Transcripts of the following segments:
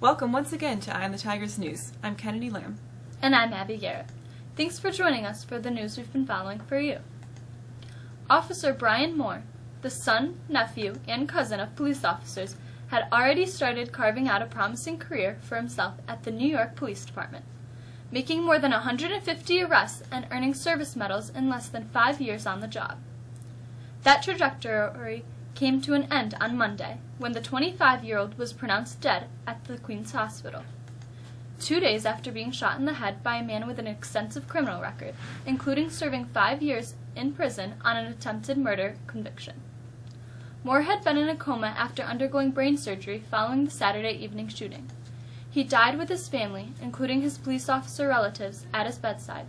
Welcome once again to Eye on the Tigers News. I'm Kennedy Lamb. And I'm Abby Garrett. Thanks for joining us for the news we've been following for you. Officer Brian Moore, the son, nephew, and cousin of police officers, had already started carving out a promising career for himself at the New York Police Department, making more than 150 arrests and earning service medals in less than 5 years on the job. That trajectory came to an end on Monday, when the 25-year-old was pronounced dead at the Queen's Hospital, 2 days after being shot in the head by a man with an extensive criminal record, including serving 5 years in prison on an attempted murder conviction. Moore had been in a coma after undergoing brain surgery following the Saturday evening shooting. He died with his family, including his police officer relatives, at his bedside.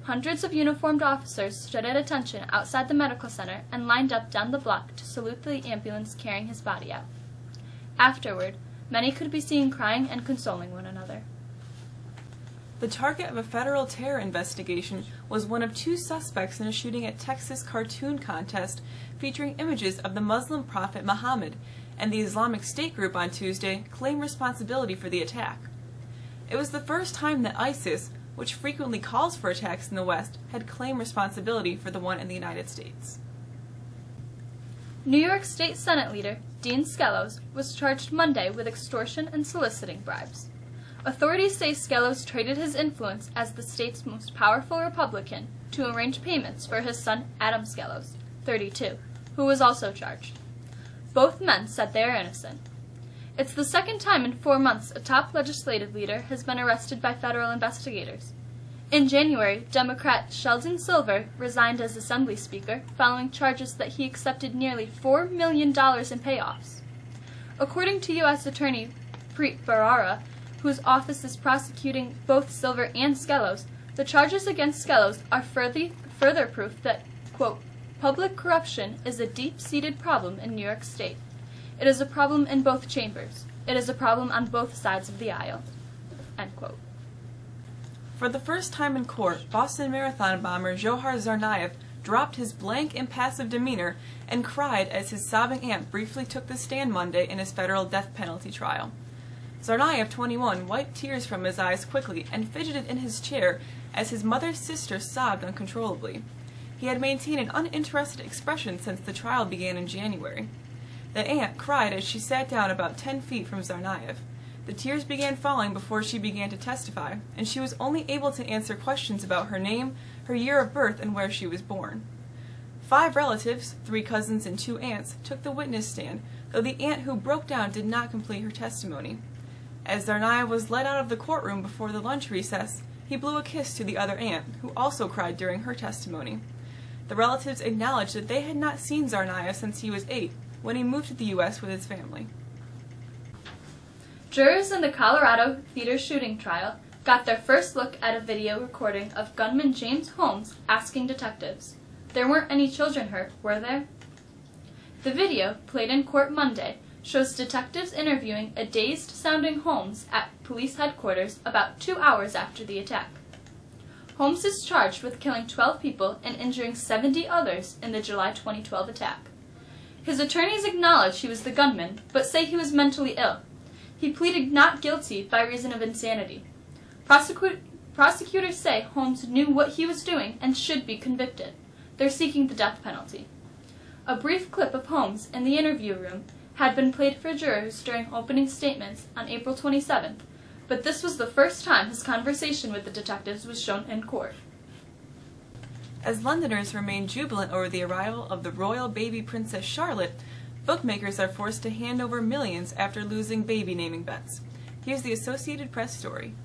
Hundreds of uniformed officers stood at attention outside the medical center and lined up down the block to salute the ambulance carrying his body out. Afterward, many could be seen crying and consoling one another. The target of a federal terror investigation was one of 2 suspects in a shooting at Texas cartoon contest featuring images of the Muslim prophet Muhammad, and the Islamic State group on Tuesday claimed responsibility for the attack. It was the first time that ISIS, which frequently calls for attacks in the West, had claimed responsibility for the one in the United States. New York State Senate leader Dean Skelos was charged Monday with extortion and soliciting bribes. Authorities say Skelos traded his influence as the state's most powerful Republican to arrange payments for his son Adam Skelos, 32, who was also charged. Both men said they are innocent. It's the second time in 4 months a top legislative leader has been arrested by federal investigators. In January, Democrat Sheldon Silver resigned as Assembly Speaker following charges that he accepted nearly $4 million in payoffs. According to U.S. Attorney Preet Bharara, whose office is prosecuting both Silver and Skelos, the charges against Skelos are further proof that, quote, public corruption is a deep-seated problem in New York State. It is a problem in both chambers. It is a problem on both sides of the aisle. End quote. For the first time in court, Boston Marathon bomber Dzhokhar Tsarnaev dropped his blank, impassive demeanor and cried as his sobbing aunt briefly took the stand Monday in his federal death penalty trial. Tsarnaev, 21, wiped tears from his eyes quickly and fidgeted in his chair as his mother's sister sobbed uncontrollably. He had maintained an uninterested expression since the trial began in January. The aunt cried as she sat down about 10 feet from Tsarnaev. The tears began falling before she began to testify, and she was only able to answer questions about her name, her year of birth, and where she was born. 5 relatives, 3 cousins and 2 aunts, took the witness stand, though the aunt who broke down did not complete her testimony. As Tsarnaev was led out of the courtroom before the lunch recess, he blew a kiss to the other aunt, who also cried during her testimony. The relatives acknowledged that they had not seen Tsarnaev since he was 8, when he moved to the U.S. with his family. Jurors in the Colorado theater shooting trial got their first look at a video recording of gunman James Holmes asking detectives, "There weren't any children hurt, were there?" The video, played in court Monday, shows detectives interviewing a dazed-sounding Holmes at police headquarters about 2 hours after the attack. Holmes is charged with killing 12 people and injuring 70 others in the July 2012 attack. His attorneys acknowledge he was the gunman, but say he was mentally ill. He pleaded not guilty by reason of insanity. Prosecutors say Holmes knew what he was doing and should be convicted. They're seeking the death penalty. A brief clip of Holmes in the interview room had been played for jurors during opening statements on April 27th, but this was the first time his conversation with the detectives was shown in court. As Londoners remain jubilant over the arrival of the royal baby Princess Charlotte, bookmakers are forced to hand over millions after losing baby naming bets. Here's the Associated Press story.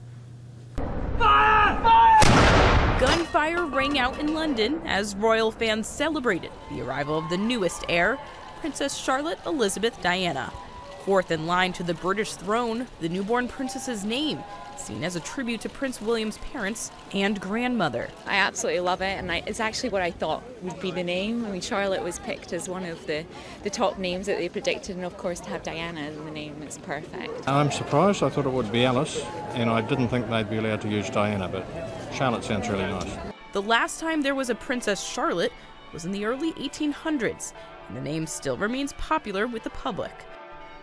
Fire! Fire! Gunfire rang out in London as royal fans celebrated the arrival of the newest heir, Princess Charlotte Elizabeth Diana. Fourth in line to the British throne, the newborn princess's name, seen as a tribute to Prince William's parents and grandmother. I absolutely love it, and it's actually what I thought would be the name. I mean, Charlotte was picked as one of the top names that they predicted, and of course to have Diana in the name is perfect. I'm surprised. I thought it would be Alice, and I didn't think they'd be allowed to use Diana, but Charlotte sounds really nice. The last time there was a Princess Charlotte was in the early 1800s, and the name still remains popular with the public.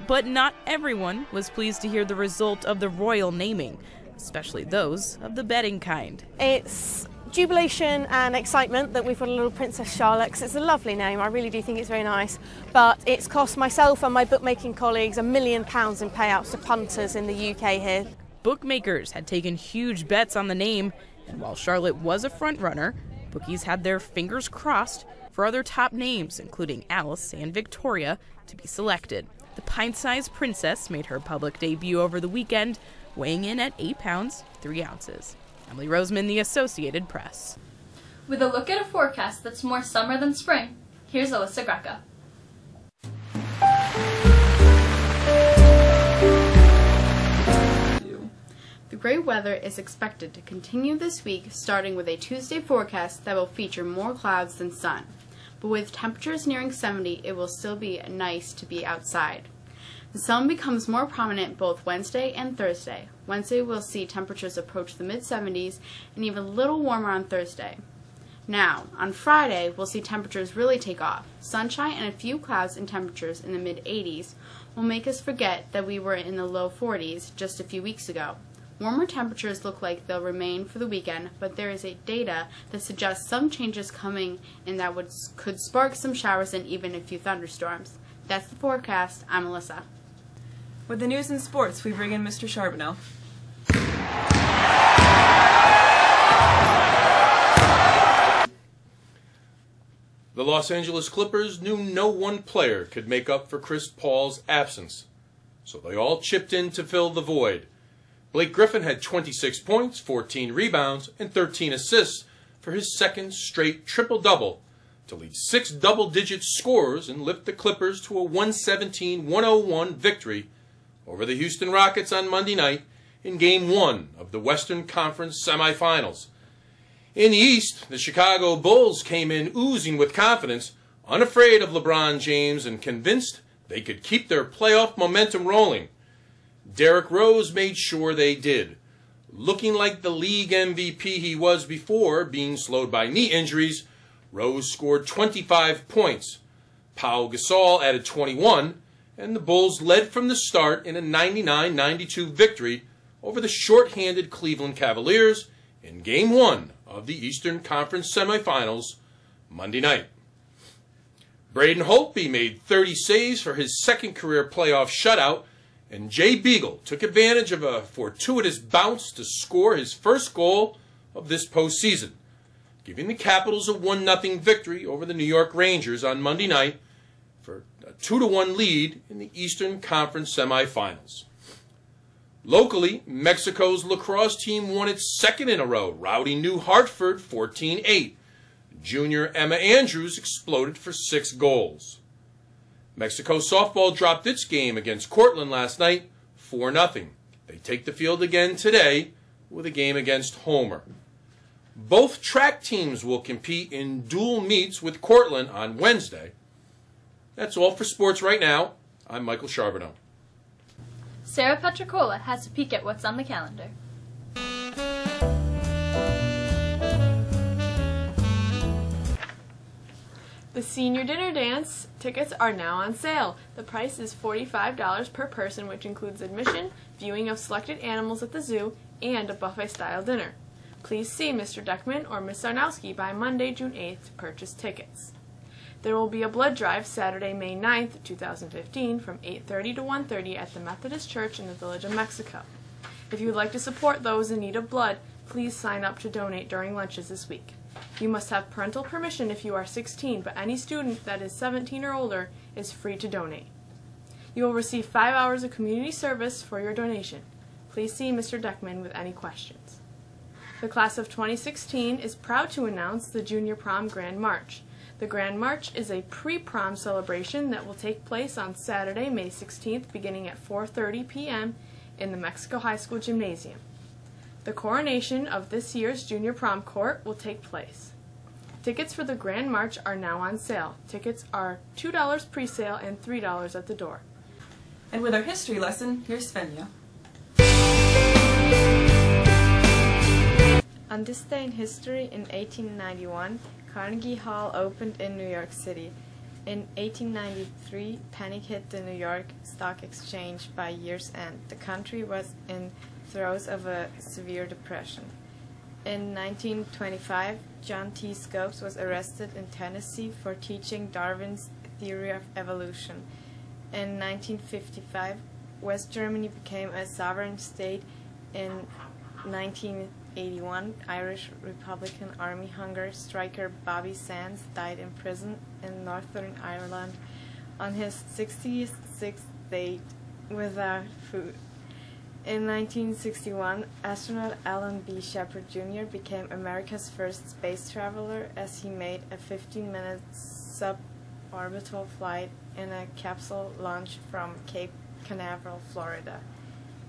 But not everyone was pleased to hear the result of the royal naming, especially those of the betting kind. It's jubilation and excitement that we've got a little Princess Charlotte, 'cause it's a lovely name. I really do think it's very nice, but it's cost myself and my bookmaking colleagues £1 million in payouts to punters in the UK here. Bookmakers had taken huge bets on the name, and while Charlotte was a front-runner, bookies had their fingers crossed for other top names, including Alice and Victoria, to be selected. The pint-sized princess made her public debut over the weekend, weighing in at 8 pounds, 3 ounces. Emily Roseman, The Associated Press. With a look at a forecast that's more summer than spring, here's Alyssa Greca. The great weather is expected to continue this week, starting with a Tuesday forecast that will feature more clouds than sun. But with temperatures nearing 70, it will still be nice to be outside. The sun becomes more prominent both Wednesday and Thursday. Wednesday we'll see temperatures approach the mid-70s and even a little warmer on Thursday. Now, on Friday, we'll see temperatures really take off. Sunshine and a few clouds and temperatures in the mid-80s will make us forget that we were in the low 40s just a few weeks ago. Warmer temperatures look like they'll remain for the weekend, but there is data that suggests some changes coming and that could spark some showers and even a few thunderstorms. That's the forecast. I'm Alyssa. With the news and sports, we bring in Mr. Charbonneau. The Los Angeles Clippers knew no one player could make up for Chris Paul's absence, so they all chipped in to fill the void. Blake Griffin had 26 points, 14 rebounds, and 13 assists for his second straight triple-double to lead 6 double-digit scorers and lift the Clippers to a 117-101 victory over the Houston Rockets on Monday night in Game 1 of the Western Conference semifinals. In the East, the Chicago Bulls came in oozing with confidence, unafraid of LeBron James and convinced they could keep their playoff momentum rolling. Derrick Rose made sure they did. Looking like the league MVP he was before being slowed by knee injuries, Rose scored 25 points. Pau Gasol added 21, and the Bulls led from the start in a 99-92 victory over the short-handed Cleveland Cavaliers in Game 1 of the Eastern Conference semifinals Monday night. Braden Holtby made 30 saves for his second career playoff shutout, and Jay Beagle took advantage of a fortuitous bounce to score his first goal of this postseason, giving the Capitals a 1-0 victory over the New York Rangers on Monday night for a 2-1 lead in the Eastern Conference semifinals. Locally, Mexico's lacrosse team won its second in a row, routing New Hartford 14-8. Junior Emma Andrews exploded for 6 goals. Mexico softball dropped its game against Cortland last night 4-0. They take the field again today with a game against Homer. Both track teams will compete in dual meets with Cortland on Wednesday. That's all for sports right now. I'm Michael Charbonneau. Sarah Petricola has a peek at what's on the calendar. The Senior Dinner Dance tickets are now on sale. The price is $45 per person, which includes admission, viewing of selected animals at the zoo, and a buffet-style dinner. Please see Mr. Deckman or Ms. Sarnowski by Monday, June 8th to purchase tickets. There will be a blood drive Saturday, May 9th, 2015 from 8:30 to 1:30 at the Methodist Church in the Village of Mexico. If you would like to support those in need of blood, please sign up to donate during lunches this week. You must have parental permission if you are 16, but any student that is 17 or older is free to donate. You will receive 5 hours of community service for your donation. Please see Mr. Deckman with any questions. The class of 2016 is proud to announce the Junior Prom Grand March. The Grand March is a pre-prom celebration that will take place on Saturday, May 16th, beginning at 4:30 p.m. in the Mexico High School Gymnasium. The coronation of this year's Junior Prom Court will take place. Tickets for the Grand March are now on sale. Tickets are $2 pre-sale and $3 at the door. And with our history lesson, here's Svenja. On this day in history, in 1891, Carnegie Hall opened in New York City. In 1893, panic hit the New York Stock Exchange by year's end. The country was in throes of a severe depression. In 1925, John T. Scopes was arrested in Tennessee for teaching Darwin's theory of evolution. In 1955, West Germany became a sovereign state. In 1981, Irish Republican Army hunger striker Bobby Sands died in prison in Northern Ireland on his 66th day without food. In 1961, astronaut Alan B. Shepard Jr. became America's first space traveler as he made a 15-minute suborbital flight in a capsule launched from Cape Canaveral, Florida.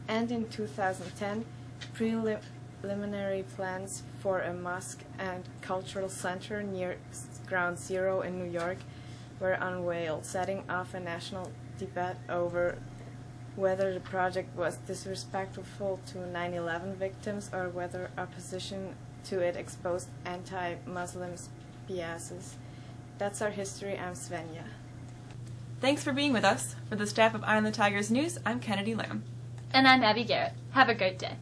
And in 2010, preliminary plans for a mosque and cultural center near Ground Zero in New York were unveiled, setting off a national debate over whether the project was disrespectful to 9/11 victims or whether opposition to it exposed anti-Muslim biases. That's our history. I'm Svenja. Thanks for being with us. For the staff of Eye on the Tigers News, I'm Kennedy Lamb. And I'm Abby Garrett. Have a great day.